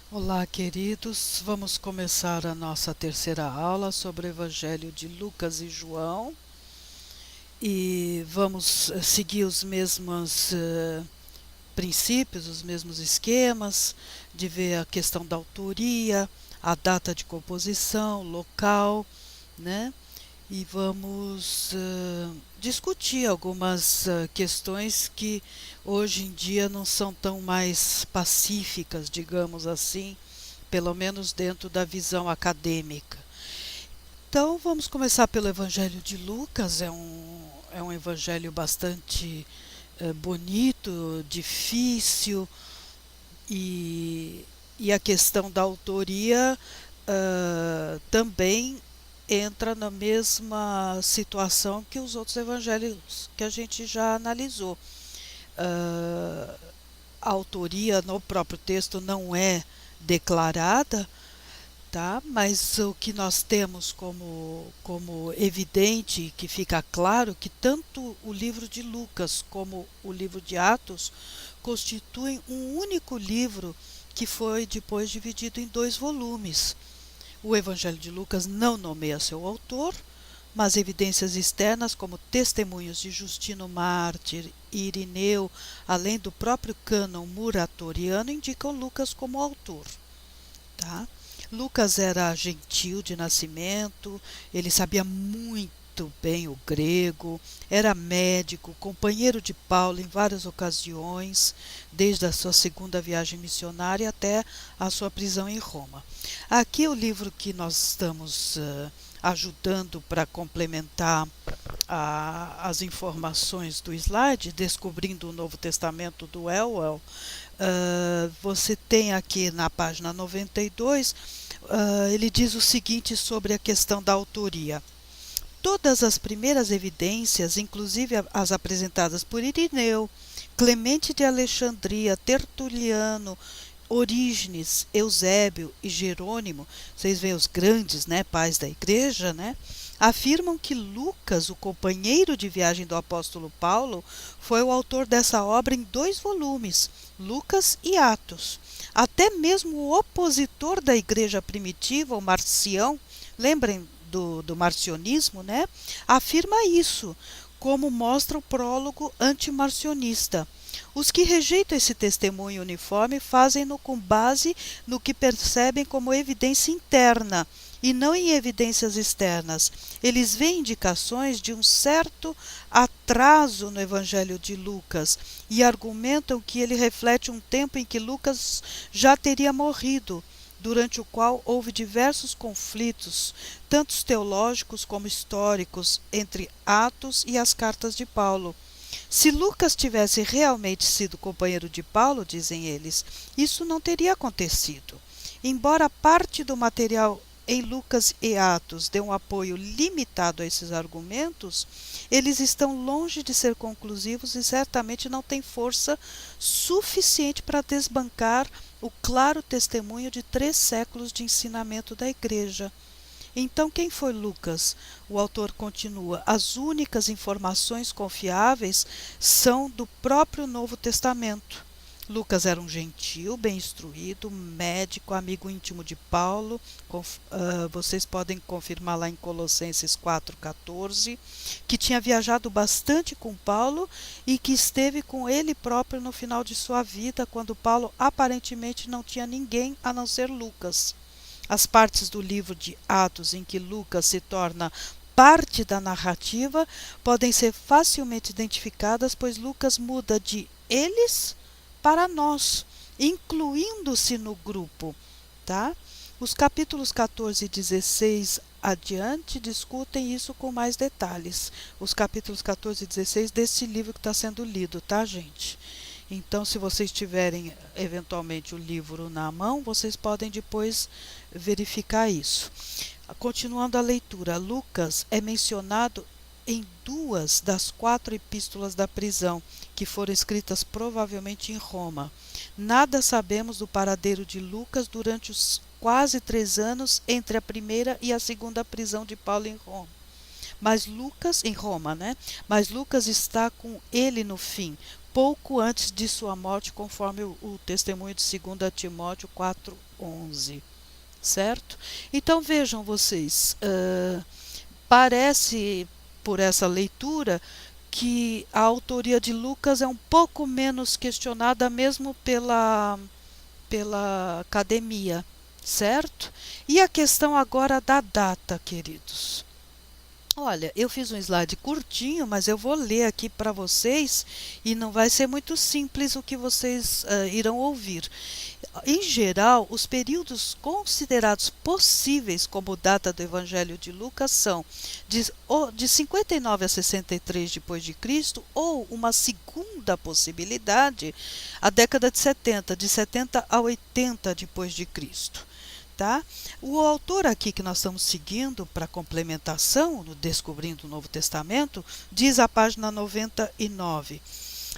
Olá, queridos. Vamos começar a nossa terceira aula sobre o Evangelho de Lucas e João e vamos seguir os mesmos princípios, os mesmos esquemas de ver a questão da autoria, a data de composição, local, né? E vamos discutir algumas questões que hoje em dia não são tão mais pacíficas, digamos assim, pelo menos dentro da visão acadêmica. Então vamos começar pelo Evangelho de Lucas, é um evangelho bastante bonito, difícil, e, e a questão da autoria também entra na mesma situação que os outros evangelhos que a gente já analisou. Uh, a autoria no próprio texto não é declarada, tá? Mas o que nós temos como evidente, que fica claro, que tanto o livro de Lucas como o livro de Atos constituem um único livro que foi depois dividido em dois volumes. O Evangelho de Lucas não nomeia seu autor, mas evidências externas como testemunhos de Justino Mártir e Irineu, além do próprio cânon muratoriano, indicam Lucas como autor. Tá? Lucas era gentil de nascimento, ele sabia muito bem o grego, era médico, companheiro de Paulo em várias ocasiões, desde a sua segunda viagem missionária até a sua prisão em Roma. Aqui o livro que nós estamos ajudando para complementar as informações do slide, Descobrindo o Novo Testamento do Elwell. Você tem aqui na página 92, ele diz o seguinte sobre a questão da autoria. Todas as primeiras evidências, inclusive as apresentadas por Irineu, Clemente de Alexandria, Tertuliano, Orígenes, Eusébio e Jerônimo, vocês veem os grandes, né, pais da igreja, né, afirmam que Lucas, o companheiro de viagem do apóstolo Paulo, foi o autor dessa obra em dois volumes, Lucas e Atos. Até mesmo o opositor da igreja primitiva, o Marcião, lembrem do marcionismo, né, afirma isso, como mostra o prólogo antimarcionista. Os que rejeitam esse testemunho uniforme fazem-no com base no que percebem como evidência interna e não em evidências externas. Eles veem indicações de um certo atraso no Evangelho de Lucas e argumentam que ele reflete um tempo em que Lucas já teria morrido, durante o qual houve diversos conflitos, tanto teológicos como históricos, entre Atos e as cartas de Paulo. Se Lucas tivesse realmente sido companheiro de Paulo, dizem eles, isso não teria acontecido. Embora parte do material em Lucas e Atos dê um apoio limitado a esses argumentos, eles estão longe de ser conclusivos e certamente não têm força suficiente para desbancar o claro testemunho de 3 séculos de ensinamento da Igreja. Então, quem foi Lucas? O autor continua: as únicas informações confiáveis são do próprio Novo Testamento. Lucas era um gentil, bem instruído, médico, amigo íntimo de Paulo. Vocês podem confirmar lá em Colossenses 4,14, que tinha viajado bastante com Paulo e que esteve com ele próprio no final de sua vida, quando Paulo aparentemente não tinha ninguém a não ser Lucas. As partes do livro de Atos em que Lucas se torna parte da narrativa podem ser facilmente identificadas, pois Lucas muda de eles para nós, incluindo-se no grupo, tá? Os capítulos 14 e 16 adiante discutem isso com mais detalhes. Os capítulos 14 e 16 desse livro que está sendo lido, tá, gente? Então, se vocês tiverem eventualmente o livro na mão, vocês podem depois verificar isso. Continuando a leitura, Lucas é mencionado em 2 das 4 epístolas da prisão, que foram escritas provavelmente em Roma. Nada sabemos do paradeiro de Lucas durante os quase 3 anos entre a primeira e a segunda prisão de Paulo em Roma. Mas Lucas, em Roma, né? Mas Lucas está com ele no fim. pouco antes de sua morte, conforme o testemunho de 2 Timóteo 4:11, certo? Então vejam vocês, parece por essa leitura que a autoria de Lucas é um pouco menos questionada mesmo pela academia, certo? E a questão agora da data, queridos. Olha, eu fiz um slide curtinho, mas eu vou ler aqui para vocês e não vai ser muito simples o que vocês irão ouvir. Em geral, os períodos considerados possíveis como data do Evangelho de Lucas são de 59 a 63 depois de Cristo, ou uma segunda possibilidade, a década de 70 a 80 depois de Cristo. Tá? O autor aqui que nós estamos seguindo para complementação, no Descobrindo o Novo Testamento, diz a página 99.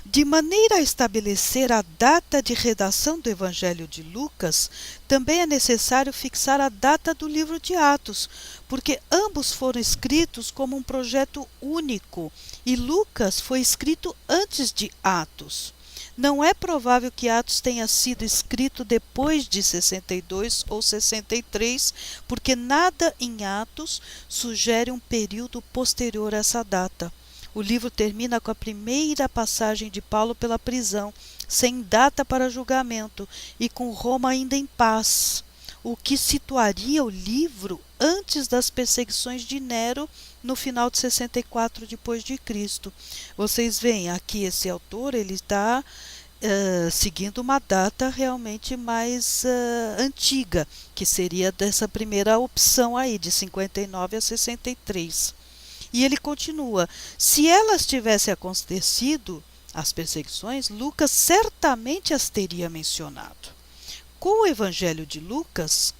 De maneira a estabelecer a data de redação do Evangelho de Lucas, também é necessário fixar a data do livro de Atos, porque ambos foram escritos como um projeto único e Lucas foi escrito antes de Atos. Não é provável que Atos tenha sido escrito depois de 62 ou 63, porque nada em Atos sugere um período posterior a essa data. O livro termina com a primeira passagem de Paulo pela prisão, sem data para julgamento e com Roma ainda em paz, o que situaria o livro antes das perseguições de Nero no final de 64 depois de Cristo. Vocês veem aqui esse autor, ele está seguindo uma data realmente mais antiga, que seria dessa primeira opção aí, de 59 a 63. E ele continua: se elas tivessem acontecido, as perseguições, Lucas certamente as teria mencionado. Com o Evangelho de Lucas,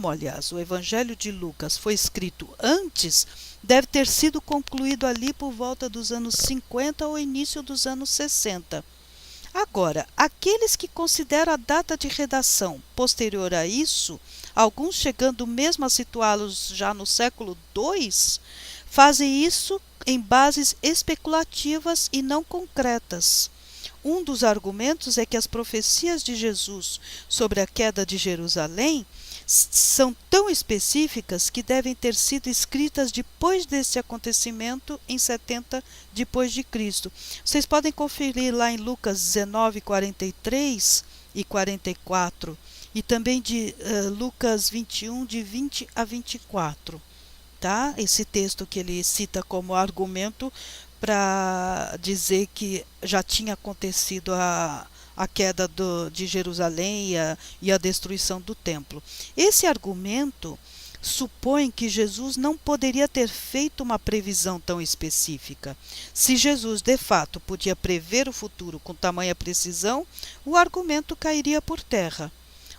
aliás o Evangelho de Lucas foi escrito antes, deve ter sido concluído ali por volta dos anos 50 ou início dos anos 60. Agora, aqueles que consideram a data de redação posterior a isso, alguns chegando mesmo a situá-los já no século II, fazem isso em bases especulativas e não concretas. Um dos argumentos é que as profecias de Jesus sobre a queda de Jerusalém são tão específicas que devem ter sido escritas depois desse acontecimento em 70 depois de Cristo. Vocês podem conferir lá em Lucas 19, 43 e 44 e também de Lucas 21, de 20 a 24. Tá? Esse texto que ele cita como argumento para dizer que já tinha acontecido a queda de Jerusalém e a destruição do templo. Esse argumento supõe que Jesus não poderia ter feito uma previsão tão específica. Se Jesus, de fato, podia prever o futuro com tamanha precisão, o argumento cairia por terra.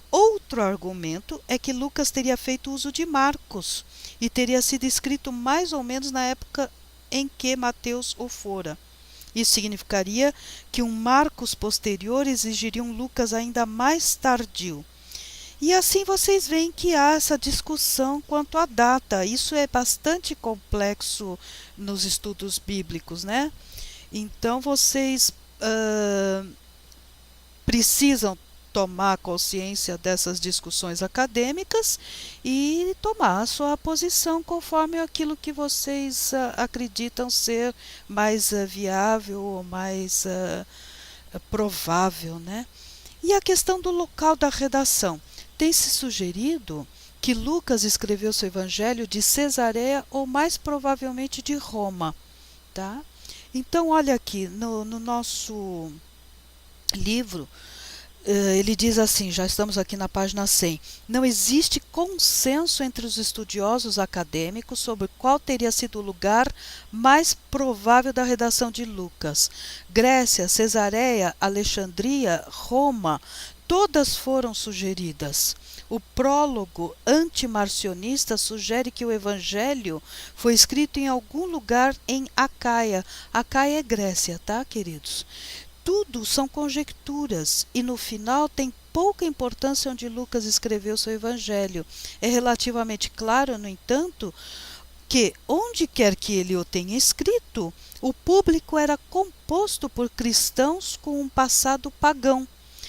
Outro argumento é que Lucas teria feito uso de Marcos e teria sido escrito mais ou menos na época em que Mateus o fora. Isso significaria que um Marcos posterior exigiria um Lucas ainda mais tardio. E assim vocês veem que há essa discussão quanto à data. Isso é bastante complexo nos estudos bíblicos, né? Então vocês precisam tomar consciência dessas discussões acadêmicas e tomar a sua posição conforme aquilo que vocês acreditam ser mais viável ou mais provável, né? E a questão do local da redação. Tem-se sugerido que Lucas escreveu seu evangelho de Cesareia ou mais provavelmente de Roma, tá? Então, olha aqui, no nosso livro, ele diz assim, já estamos aqui na página 100, não existe consenso entre os estudiosos acadêmicos sobre qual teria sido o lugar mais provável da redação de Lucas. Grécia, Cesareia, Alexandria, Roma, todas foram sugeridas. O prólogo antimarcionista sugere que o evangelho foi escrito em algum lugar em Acaia. Acaia é Grécia, tá, queridos? Tudo são conjecturas e no final tem pouca importância onde Lucas escreveu seu evangelho. É relativamente claro, no entanto, que, onde quer que ele o tenha escrito, o público era composto por cristãos com um passado pagão.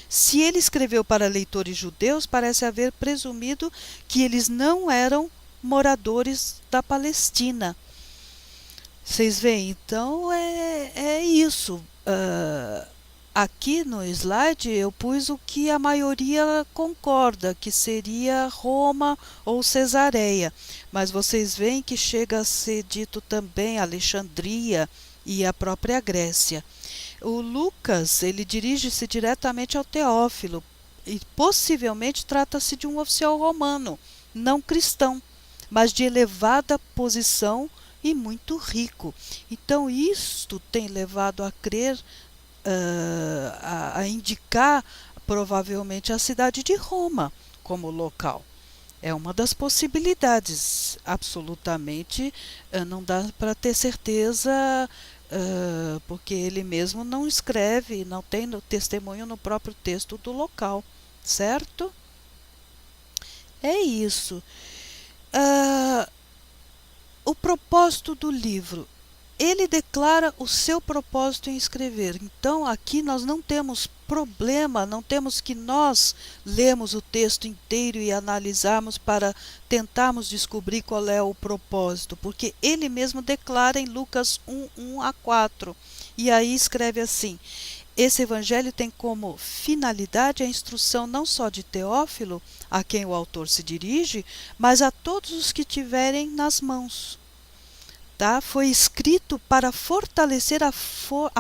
Se ele escreveu para leitores judeus, parece haver presumido que eles não eram moradores da Palestina. Vocês veem? Então é isso. Aqui no slide eu pus o que a maioria concorda, que seria Roma ou Cesareia. Mas vocês veem que chega a ser dito também Alexandria e a própria Grécia. O Lucas, ele dirige-se diretamente ao Teófilo e possivelmente trata-se de um oficial romano, não cristão, mas de elevada posição e muito rico. Então isto tem levado a crer, a indicar provavelmente a cidade de Roma como local. É uma das possibilidades, absolutamente não dá para ter certeza, porque ele mesmo não escreve, não tem no testemunho no próprio texto do local, certo? É isso. O propósito do livro. Ele declara o seu propósito em escrever. Então, aqui nós não temos problema, não temos que nós lemos o texto inteiro e analisarmos para tentarmos descobrir qual é o propósito, porque ele mesmo declara em Lucas 1:1-4. E aí escreve assim: esse evangelho tem como finalidade a instrução não só de Teófilo, a quem o autor se dirige, mas a todos os que tiverem nas mãos. Tá? Foi escrito para fortalecer a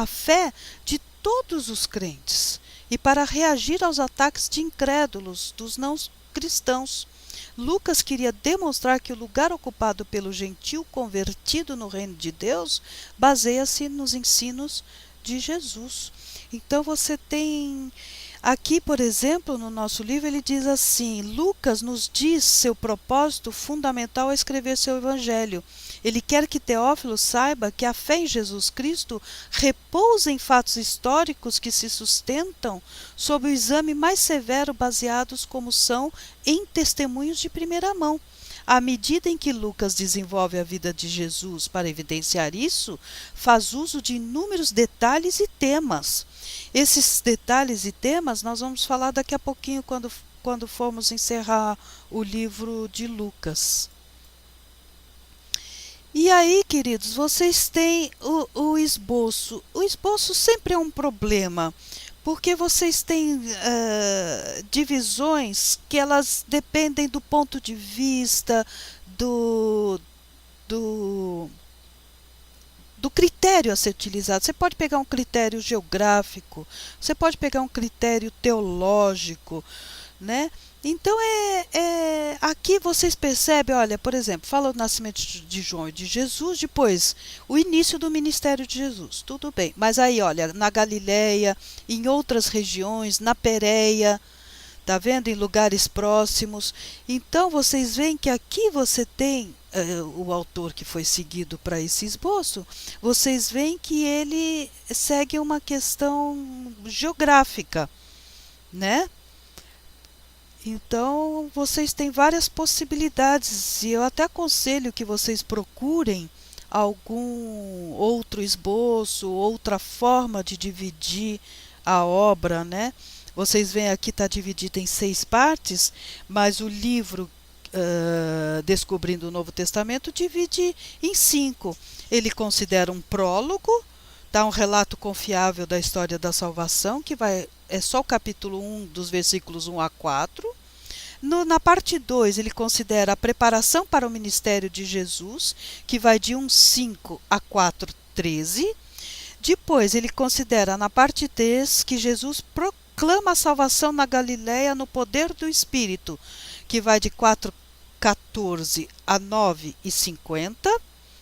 fé de todos os crentes e para reagir aos ataques de incrédulos, dos não cristãos. Lucas queria demonstrar que o lugar ocupado pelo gentil convertido no reino de Deus baseia-se nos ensinos de Jesus. Então você tem aqui, por exemplo, no nosso livro, ele diz assim: Lucas nos diz seu propósito fundamental a escrever seu evangelho. Ele quer que Teófilo saiba que a fé em Jesus Cristo repousa em fatos históricos que se sustentam sob o exame mais severo, baseados como são em testemunhos de primeira mão. À medida em que Lucas desenvolve a vida de Jesus para evidenciar isso, faz uso de inúmeros detalhes e temas. Esses detalhes e temas nós vamos falar daqui a pouquinho quando formos encerrar o livro de Lucas. E aí, queridos, vocês têm o esboço. O esboço sempre é um problema, porque vocês têm divisões que elas dependem do ponto de vista, do critério a ser utilizado. Você pode pegar um critério geográfico, você pode pegar um critério teológico, né? Então, aqui vocês percebem, olha, por exemplo, fala o nascimento de João e de Jesus, depois o início do ministério de Jesus, tudo bem. Mas aí, olha, na Galileia, em outras regiões, na Pérea, tá vendo? Em lugares próximos. Então, vocês veem que aqui você tem o autor que foi seguido para esse esboço, vocês veem que ele segue uma questão geográfica, né? Então, vocês têm várias possibilidades e eu até aconselho que vocês procurem algum outro esboço, outra forma de dividir a obra, né? Vocês veem aqui está dividido em 6 partes, mas o livro Descobrindo o Novo Testamento divide em 5. Ele considera um prólogo, dá um relato confiável da história da salvação, que é só o capítulo 1, dos versículos 1-4. Na parte 2, ele considera a preparação para o ministério de Jesus, que vai de 1:5 a 4:13. Depois, ele considera na parte 3 que Jesus proclama a salvação na Galileia no poder do Espírito, que vai de 4:14 a 9:50,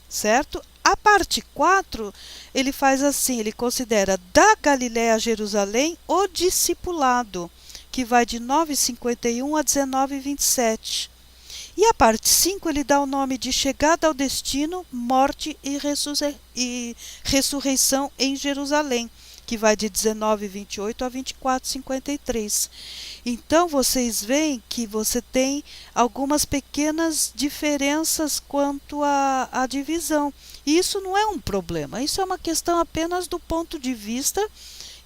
certo? A parte 4, ele faz assim, ele considera da Galileia a Jerusalém o discipulado, que vai de 9:51 a 19:27. E a parte 5, ele dá o nome de chegada ao destino, morte e ressurreição em Jerusalém, que vai de 19:28 a 24:53. Então, vocês veem que você tem algumas pequenas diferenças quanto à divisão. E isso não é um problema, isso é uma questão apenas do ponto de vista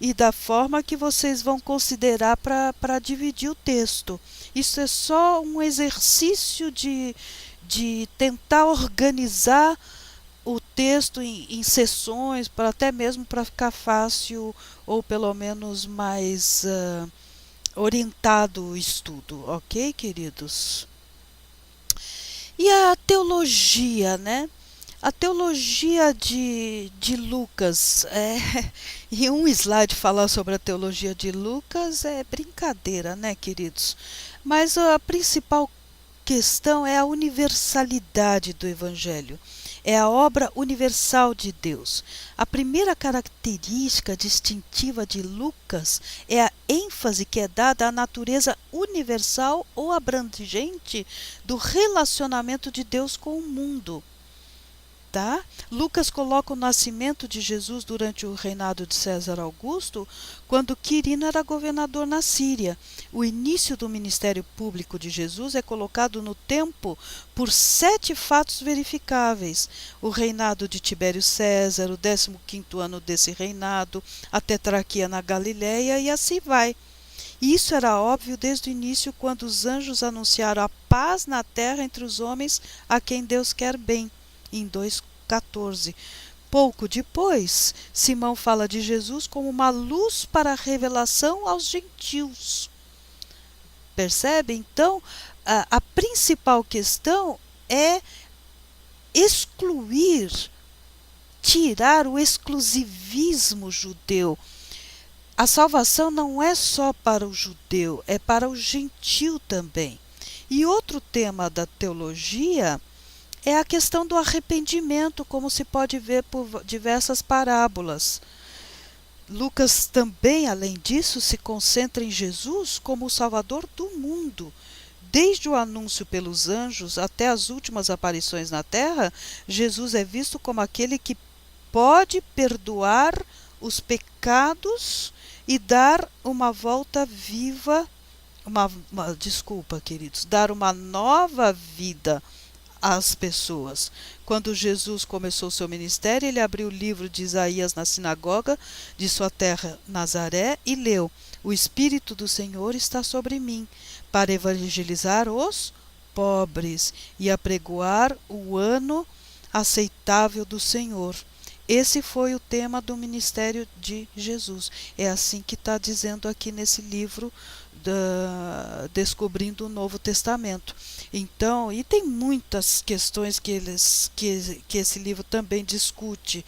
e da forma que vocês vão considerar para dividir o texto. Isso é só um exercício de tentar organizar o texto em seções, até mesmo para ficar fácil ou pelo menos mais orientado o estudo, ok, queridos? E a teologia, né? A teologia de Lucas, e um slide falar sobre a teologia de Lucas é brincadeira, né, queridos? Mas a principal questão é a universalidade do Evangelho. É a obra universal de Deus. A primeira característica distintiva de Lucas é a ênfase que é dada à natureza universal ou abrangente do relacionamento de Deus com o mundo. Tá? Lucas coloca o nascimento de Jesus durante o reinado de César Augusto, quando Quirino era governador na Síria. O início do ministério público de Jesus é colocado no tempo por 7 fatos verificáveis: o reinado de Tibério César, o 15º ano desse reinado, a tetrarquia na Galileia e assim vai. E isso era óbvio desde o início, quando os anjos anunciaram a paz na terra entre os homens a quem Deus quer bem, em 2,14. Pouco depois, Simão fala de Jesus como uma luz para a revelação aos gentios. Percebe? Então, a principal questão é excluir, tirar o exclusivismo judeu. A salvação não é só para o judeu, é para o gentio também. E outro tema da teologia é a questão do arrependimento, como se pode ver por diversas parábolas. Lucas também, além disso, se concentra em Jesus como o Salvador do mundo. Desde o anúncio pelos anjos até as últimas aparições na terra, Jesus é visto como aquele que pode perdoar os pecados e dar uma volta viva, desculpa, queridos, dar uma nova vida às pessoas. Quando Jesus começou seu ministério, ele abriu o livro de Isaías na sinagoga de sua terra Nazaré e leu: "O Espírito do Senhor está sobre mim, para evangelizar os pobres e apregoar o ano aceitável do Senhor." Esse foi o tema do ministério de Jesus. É assim que está dizendo aqui nesse livro, Descobrindo o Novo Testamento. Então, e tem muitas questões que esse livro também discute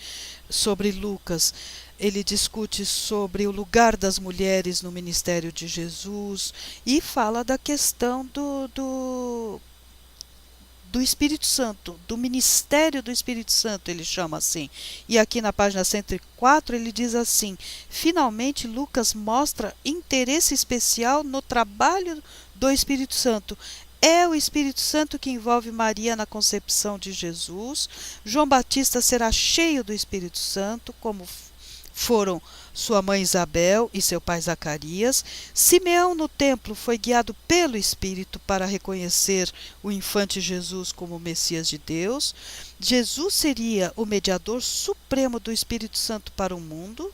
sobre Lucas. Ele discute sobre o lugar das mulheres no ministério de Jesus e fala da questão do Espírito Santo, do ministério do Espírito Santo, ele chama assim. E aqui na página 104 ele diz assim: finalmente Lucas mostra interesse especial no trabalho do Espírito Santo. É o Espírito Santo que envolve Maria na concepção de Jesus. João Batista será cheio do Espírito Santo, como foram sua mãe Isabel e seu pai Zacarias. Simeão no templo foi guiado pelo Espírito para reconhecer o infante Jesus como o Messias de Deus. Jesus seria o mediador supremo do Espírito Santo para o mundo,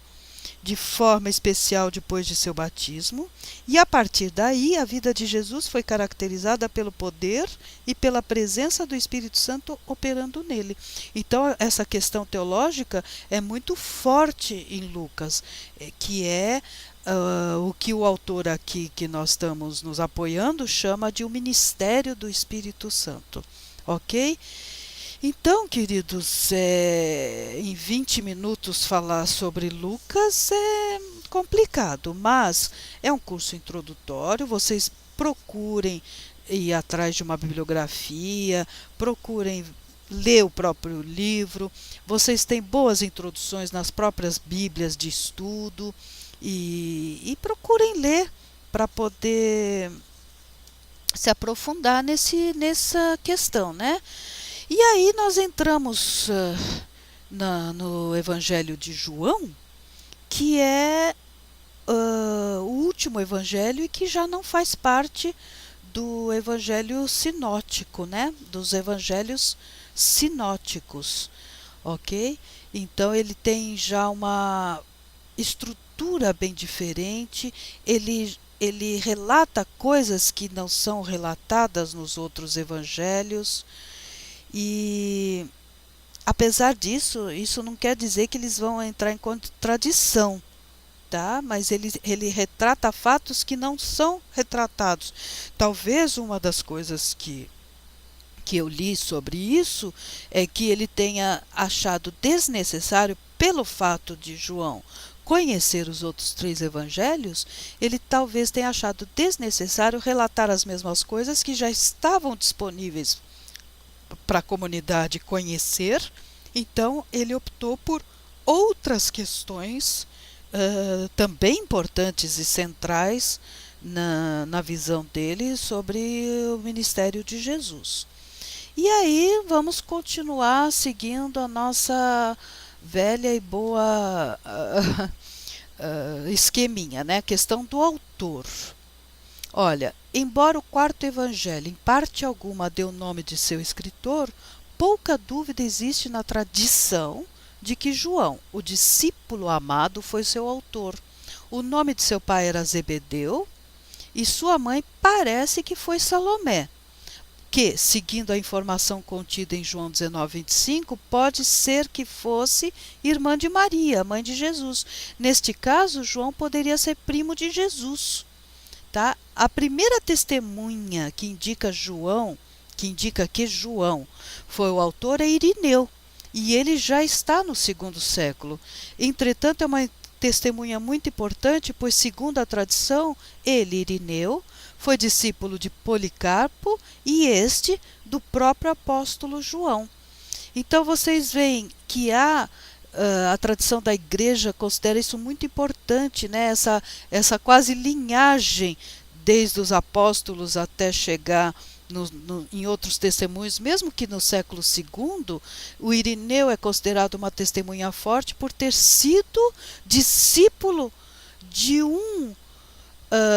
de forma especial depois de seu batismo, e a partir daí a vida de Jesus foi caracterizada pelo poder e pela presença do Espírito Santo operando nele. Então essa questão teológica é muito forte em Lucas, que é o que o autor aqui que nós estamos nos apoiando chama de o ministério do Espírito Santo, ok? Então, queridos, em 20 minutos falar sobre Lucas é complicado, mas é um curso introdutório. Vocês procurem ir atrás de uma bibliografia, procurem ler o próprio livro. Vocês têm boas introduções nas próprias bíblias de estudo e procurem ler para poder se aprofundar nessa questão, né? E aí nós entramos no Evangelho de João, que é o último evangelho e que já não faz parte do evangelho sinótico, né? Dos evangelhos sinóticos, ok? Então ele tem já uma estrutura bem diferente, ele relata coisas que não são relatadas nos outros evangelhos e apesar disso, isso não quer dizer que eles vão entrar em contradição, tá? Mas ele retrata fatos que não são retratados. Talvez uma das coisas que eu li sobre isso é que ele tenha achado desnecessário, pelo fato de João conhecer os outros três evangelhos, ele talvez tenha achado desnecessário relatar as mesmas coisas que já estavam disponíveis para a comunidade conhecer. Então ele optou por outras questões também importantes e centrais na visão dele sobre o ministério de Jesus. E aí vamos continuar seguindo a nossa velha e boa esqueminha, né? A questão do autor. Olha, embora o quarto evangelho em parte alguma dê o nome de seu escritor, pouca dúvida existe na tradição de que João, o discípulo amado, foi seu autor. O nome de seu pai era Zebedeu e sua mãe parece que foi Salomé, que, seguindo a informação contida em João 19:25, pode ser que fosse irmã de Maria, mãe de Jesus. Neste caso, João poderia ser primo de Jesus. Tá? A primeira testemunha que indica que João foi o autor é Irineu, e ele já está no segundo século. Entretanto, é uma testemunha muito importante, pois, segundo a tradição, ele, Irineu, foi discípulo de Policarpo e este do próprio apóstolo João. Então vocês veem que a tradição da igreja considera isso muito importante, né? Essa quase linhagem desde os apóstolos até chegar em outros testemunhos, mesmo que no século II, o Irineu é considerado uma testemunha forte por ter sido discípulo de um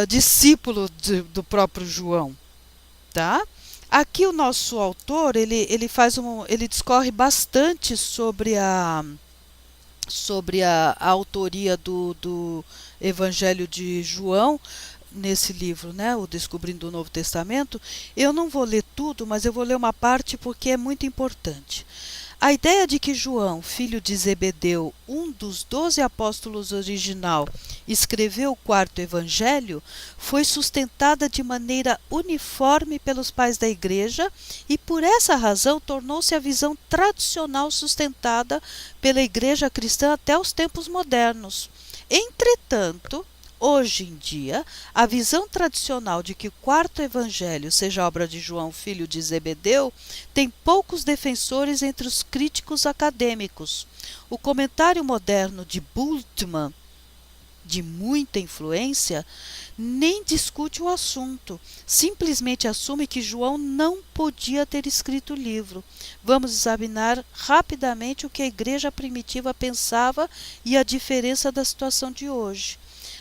discípulo do próprio João, tá? Aqui o nosso autor ele discorre bastante sobre a autoria do Evangelho de João nesse livro, né, o Descobrindo o Novo Testamento. Eu não vou ler tudo, mas eu vou ler uma parte porque é muito importante. A ideia de que João, filho de Zebedeu, um dos 12 apóstolos original, escreveu o quarto evangelho, foi sustentada de maneira uniforme pelos pais da igreja e, por essa razão, tornou-se a visão tradicional sustentada pela igreja cristã até os tempos modernos. Entretanto, hoje em dia, a visão tradicional de que o quarto evangelho seja obra de João, filho de Zebedeu, tem poucos defensores entre os críticos acadêmicos. O comentário moderno de Bultmann, de muita influência, nem discute o assunto, simplesmente assume que João não podia ter escrito o livro. Vamos examinar rapidamente o que a igreja primitiva pensava e a diferença da situação de hoje.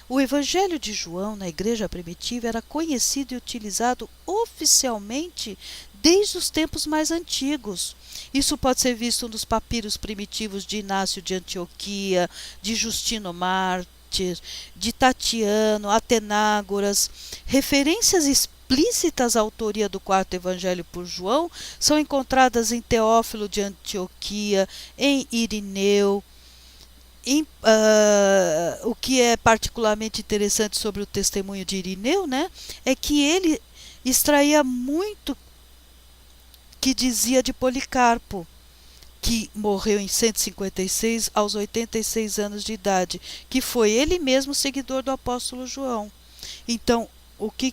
O Evangelho de João na igreja primitiva era conhecido e utilizado oficialmente desde os tempos mais antigos. Isso pode ser visto nos papiros primitivos de Inácio de Antioquia, de Justino Mártir, de Tatiano, Atenágoras. Referências explícitas à autoria do quarto evangelho por João são encontradas em Teófilo de Antioquia, em Irineu. O que é particularmente interessante sobre o testemunho de Irineu, né, é que ele extraía muito que dizia de Policarpo, que morreu em 156 aos 86 anos de idade, que foi ele mesmo seguidor do apóstolo João. Então, o que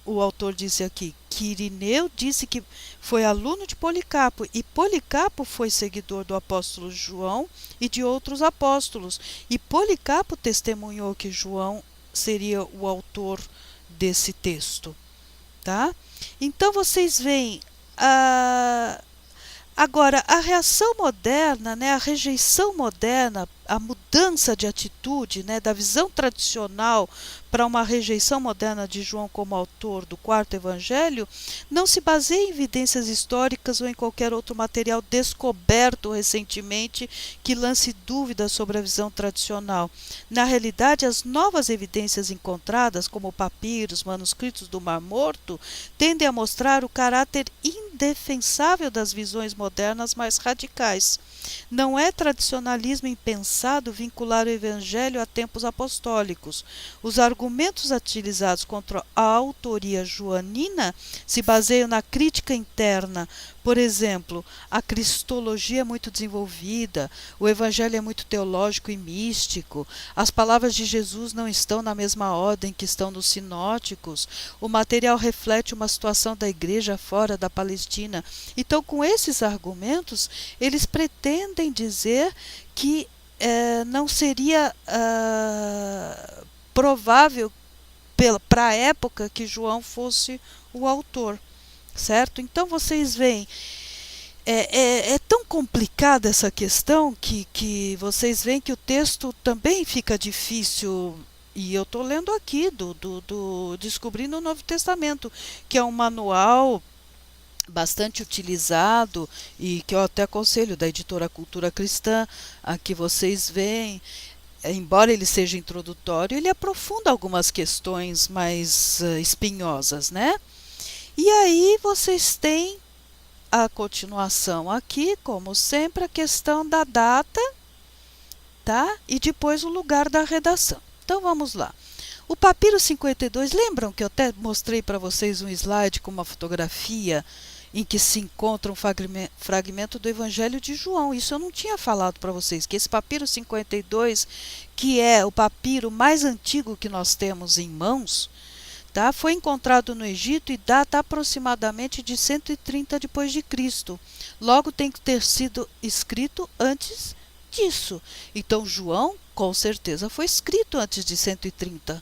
o autor disse aqui? Que Irineu disse que foi aluno de Policarpo, e Policarpo foi seguidor do apóstolo João e de outros apóstolos. E Policarpo testemunhou que João seria o autor desse texto. Tá? Então vocês veem Agora, a reação moderna, né, a rejeição moderna, a mudança de atitude, né, da visão tradicional para uma rejeição moderna de João como autor do quarto evangelho, não se baseia em evidências históricas ou em qualquer outro material descoberto recentemente que lance dúvidas sobre a visão tradicional. Na realidade, as novas evidências encontradas, como papiros, manuscritos do Mar Morto, tendem a mostrar o caráter indefensável das visões modernas mais radicais. Não é tradicionalismo impensado vincular o Evangelho a tempos apostólicos. Os argumentos utilizados contra a autoria joanina se baseiam na crítica interna. Por exemplo, a cristologia é muito desenvolvida, o Evangelho é muito teológico e místico, as palavras de Jesus não estão na mesma ordem que estão nos sinóticos, o material reflete uma situação da igreja fora da Palestina. Então, com esses argumentos, eles pretendem dizer que não seria provável para a época que João fosse o autor, certo? Então vocês veem, é tão complicada essa questão que vocês veem que o texto também fica difícil. E eu estou lendo aqui do Descobrindo o Novo Testamento, que é um manual bastante utilizado e que eu até aconselho, da editora Cultura Cristã, a que vocês veem. Embora ele seja introdutório, ele aprofunda algumas questões mais espinhosas, né? E aí vocês têm a continuação aqui, como sempre, a questão da data, tá? E depois o lugar da redação. Então vamos lá. O papiro 52, lembram que eu até mostrei para vocês um slide com uma fotografia em que se encontra um fragmento do Evangelho de João. Isso eu não tinha falado para vocês, que esse papiro 52, que é o papiro mais antigo que nós temos em mãos, tá? Foi encontrado no Egito e data aproximadamente de 130 depois de Cristo. Logo tem que ter sido escrito antes disso. Então João, com certeza, foi escrito antes de 130.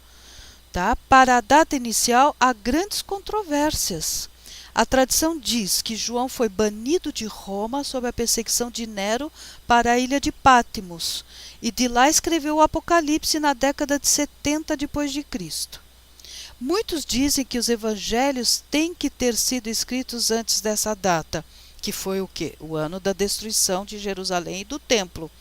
Tá? Para a data inicial, há grandes controvérsias. A tradição diz que João foi banido de Roma sob a perseguição de Nero para a ilha de Patmos, e de lá escreveu o Apocalipse na década de 70 depois de Cristo. Muitos dizem que os evangelhos têm que ter sido escritos antes dessa data, que foi o quê? O ano da destruição de Jerusalém e do templo.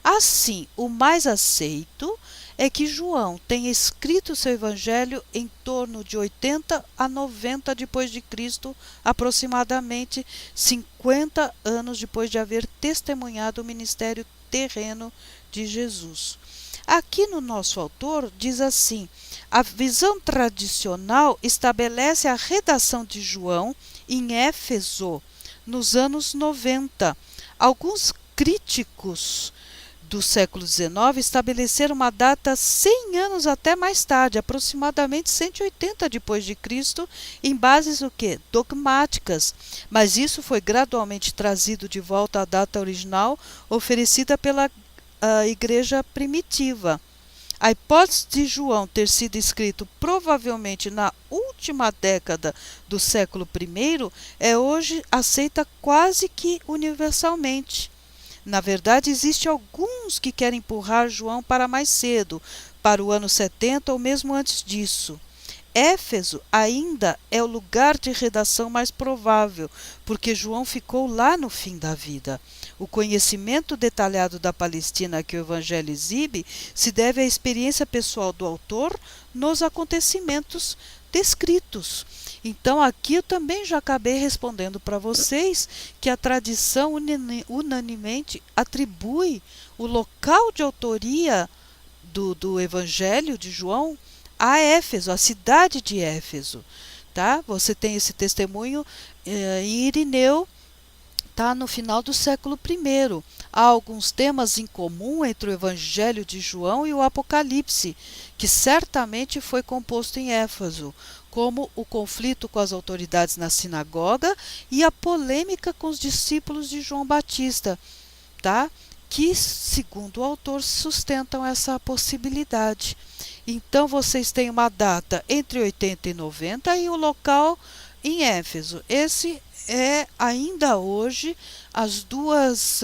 Assim, o mais aceito é que João tenha escrito seu evangelho em torno de 80 a 90 depois de Cristo, aproximadamente 50 anos depois de haver testemunhado o ministério terreno de Jesus. Aqui no nosso autor diz assim: a visão tradicional estabelece a redação de João em Éfeso nos anos 90. Alguns críticos do século XIX estabeleceram uma data 100 anos até mais tarde, aproximadamente 180 depois de Cristo, em bases o quê? Dogmáticas. Mas isso foi gradualmente trazido de volta à data original oferecida pela igreja primitiva. A hipótese de João ter sido escrito provavelmente na última década do século I é hoje aceita quase que universalmente. Na verdade, existem alguns que querem empurrar João para mais cedo, para o ano 70 ou mesmo antes disso. Éfeso ainda é o lugar de redação mais provável, porque João ficou lá no fim da vida. O conhecimento detalhado da Palestina que o Evangelho exibe se deve à experiência pessoal do autor nos acontecimentos descritos. Então, aqui eu também já acabei respondendo para vocês que a tradição unanimemente atribui o local de autoria do Evangelho de João a Éfeso, a cidade de Éfeso. Tá? Você tem esse testemunho em Irineu, tá? No final do século I. Há alguns temas em comum entre o Evangelho de João e o Apocalipse, que certamente foi composto em Éfeso, como o conflito com as autoridades na sinagoga e a polêmica com os discípulos de João Batista, tá? Que, segundo o autor, sustentam essa possibilidade. Então, vocês têm uma data entre 80 e 90 e o local em Éfeso. Esse é ainda hoje as duas,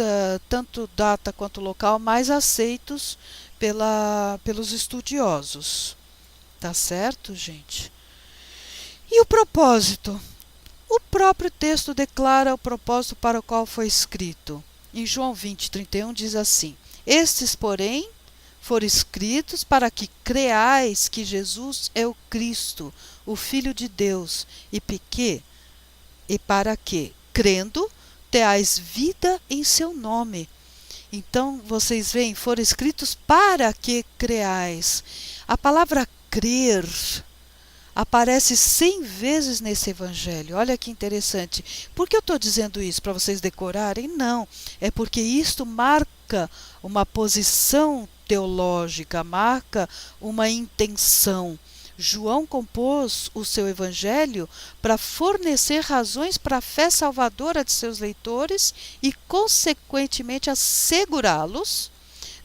tanto data quanto local, mais aceitos pelos estudiosos. Tá certo, gente? E o propósito? O próprio texto declara o propósito para o qual foi escrito. Em João 20:31 diz assim: Estes, porém, foram escritos para que creais que Jesus é o Cristo, o Filho de Deus, e para que, crendo, tenhais vida em seu nome. Então, vocês veem, foram escritos para que creais. A palavra crer aparece 100 vezes nesse evangelho. Olha que interessante. Por que eu estou dizendo isso? Para vocês decorarem? Não. É porque isto marca uma posição teológica, marca uma intenção. João compôs o seu evangelho para fornecer razões para a fé salvadora de seus leitores e, consequentemente, assegurá-los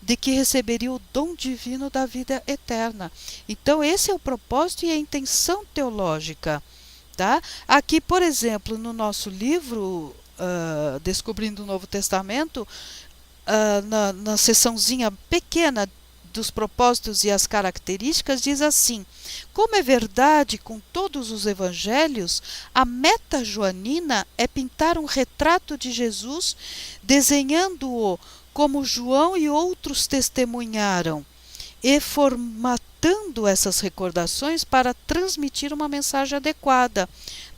de que receberia o dom divino da vida eterna. Então, esse é o propósito e a intenção teológica. Tá? Aqui, por exemplo, no nosso livro, Descobrindo o Novo Testamento, na seçãozinha pequena dos propósitos e as características, diz assim: como é verdade com todos os evangelhos, a meta joanina é pintar um retrato de Jesus, desenhando-o como João e outros testemunharam, e formatando essas recordações para transmitir uma mensagem adequada.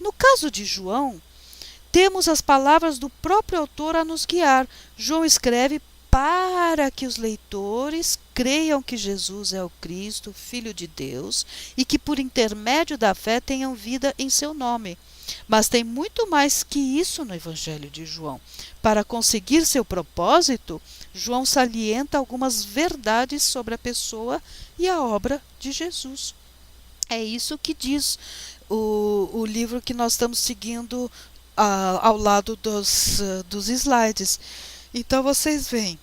No caso de João, temos as palavras do próprio autor a nos guiar. João escreve para que os leitores creiam que Jesus é o Cristo, Filho de Deus, e que por intermédio da fé tenham vida em seu nome. Mas tem muito mais que isso no Evangelho de João. Para conseguir seu propósito, João salienta algumas verdades sobre a pessoa e a obra de Jesus. É isso que diz o livro que nós estamos seguindo ao lado dos slides. Então vocês veem,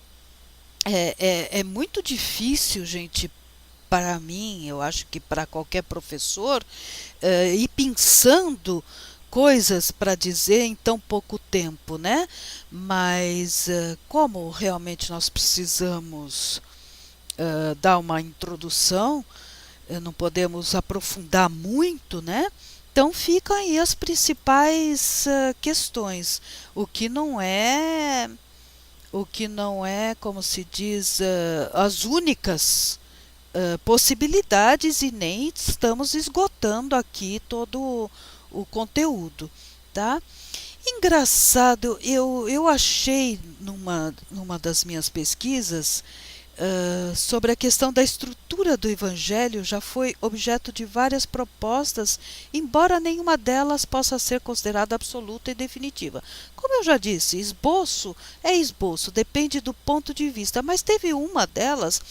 é muito difícil, gente, para mim, eu acho que para qualquer professor, ir pensando coisas para dizer em tão pouco tempo, né? Mas como realmente nós precisamos dar uma introdução, não podemos aprofundar muito, né? Então ficam aí as principais questões. O que não é, como se diz, as únicas possibilidades, e nem estamos esgotando aqui todo o conteúdo, tá? Engraçado, eu achei numa das minhas pesquisas sobre a questão da estrutura do Evangelho, já foi objeto de várias propostas, embora nenhuma delas possa ser considerada absoluta e definitiva. Como eu já disse, esboço é esboço, depende do ponto de vista, mas teve uma delas,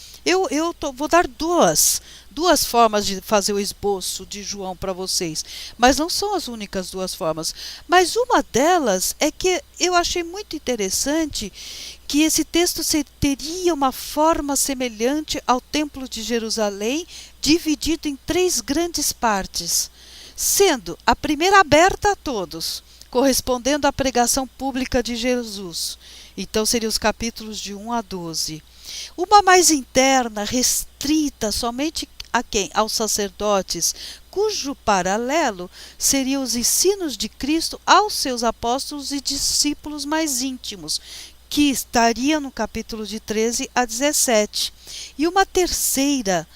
vou dar duas formas de fazer o esboço de João para vocês, mas não são as únicas duas formas. Mas uma delas é que eu achei muito interessante que esse texto teria uma forma semelhante ao Templo de Jerusalém, dividido em 3 grandes partes, sendo a primeira aberta a todos, correspondendo à pregação pública de Jesus. Então seriam os capítulos de 1 a 12. Uma mais interna, restrita somente a quem? Aos sacerdotes, cujo paralelo seriam os ensinos de Cristo aos seus apóstolos e discípulos mais íntimos, que estaria no capítulo de 13 a 17. E uma terceira,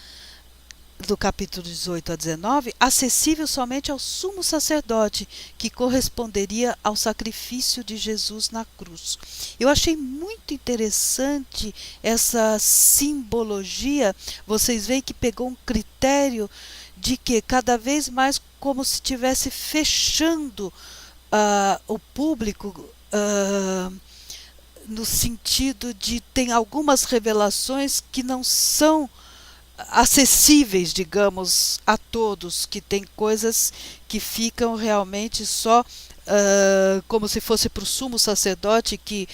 do capítulo 18 a 19, acessível somente ao sumo sacerdote, que corresponderia ao sacrifício de Jesus na cruz. Eu achei muito interessante essa simbologia. Vocês veem que pegou um critério de que cada vez mais como se estivesse fechando o público, no sentido de tem algumas revelações que não são acessíveis, digamos, a todos, que tem coisas que ficam realmente só como se fosse para o sumo sacerdote que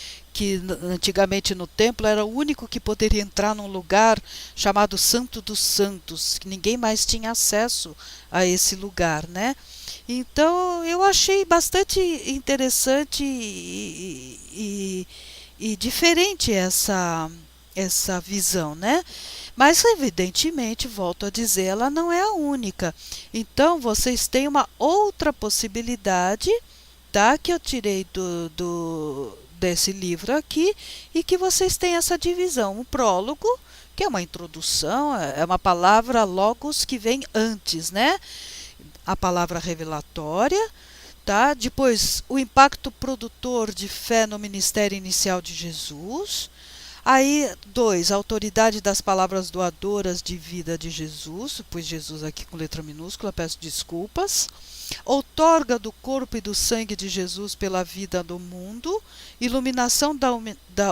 antigamente no templo era o único que poderia entrar num lugar chamado Santo dos Santos, que ninguém mais tinha acesso a esse lugar, né? Então eu achei bastante interessante e diferente essa visão, né? Mas evidentemente, volto a dizer, ela não é a única. Então vocês têm uma outra possibilidade, tá? Que eu tirei desse livro aqui, e que vocês têm essa divisão. Um prólogo, que é uma introdução, é uma palavra logos que vem antes, né? A palavra revelatória, tá? Depois, o impacto produtor de fé no ministério inicial de Jesus. Aí, 2, a autoridade das palavras doadoras de vida de Jesus, pois Jesus aqui com letra minúscula, peço desculpas. Outorga do corpo e do sangue de Jesus pela vida do mundo, iluminação da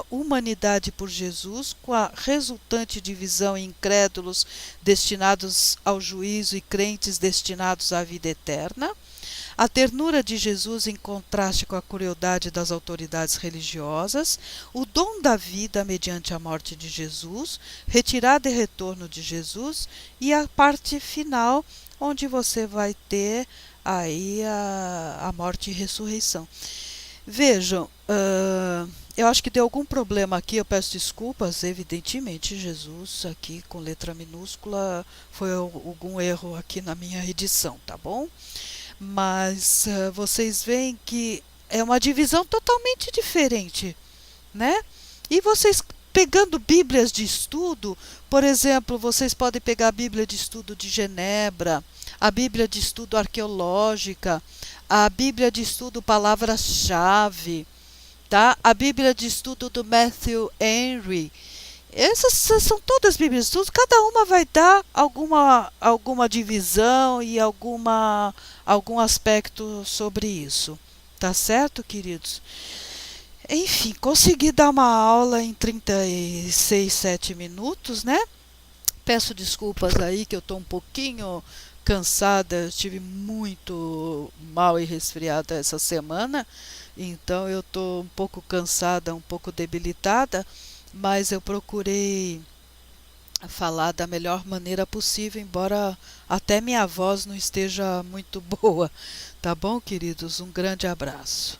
humanidade por Jesus, com a resultante divisão em incrédulos destinados ao juízo e crentes destinados à vida eterna. A ternura de Jesus em contraste com a crueldade das autoridades religiosas, o dom da vida mediante a morte de Jesus, retirada e retorno de Jesus, e a parte final, onde você vai ter aí a morte e ressurreição. Vejam, eu acho que deu algum problema aqui, eu peço desculpas, evidentemente, Jesus aqui com letra minúscula, foi algum erro aqui na minha edição, tá bom? Mas vocês veem que é uma divisão totalmente diferente, né? E vocês pegando bíblias de estudo, por exemplo, vocês podem pegar a Bíblia de Estudo de Genebra, a Bíblia de Estudo Arqueológica, a Bíblia de Estudo Palavras-Chave, tá? A Bíblia de Estudo do Matthew Henry. Essas são todas Bíblias de estudo, cada uma vai dar alguma divisão e algum aspecto sobre isso. Tá certo, queridos? Enfim, consegui dar uma aula em 36, 7 minutos, né? Peço desculpas aí que eu estou um pouquinho cansada, eu estive muito mal e resfriada essa semana, então eu estou um pouco cansada, um pouco debilitada, mas eu procurei falar da melhor maneira possível, embora até minha voz não esteja muito boa. Tá bom, queridos? Um grande abraço.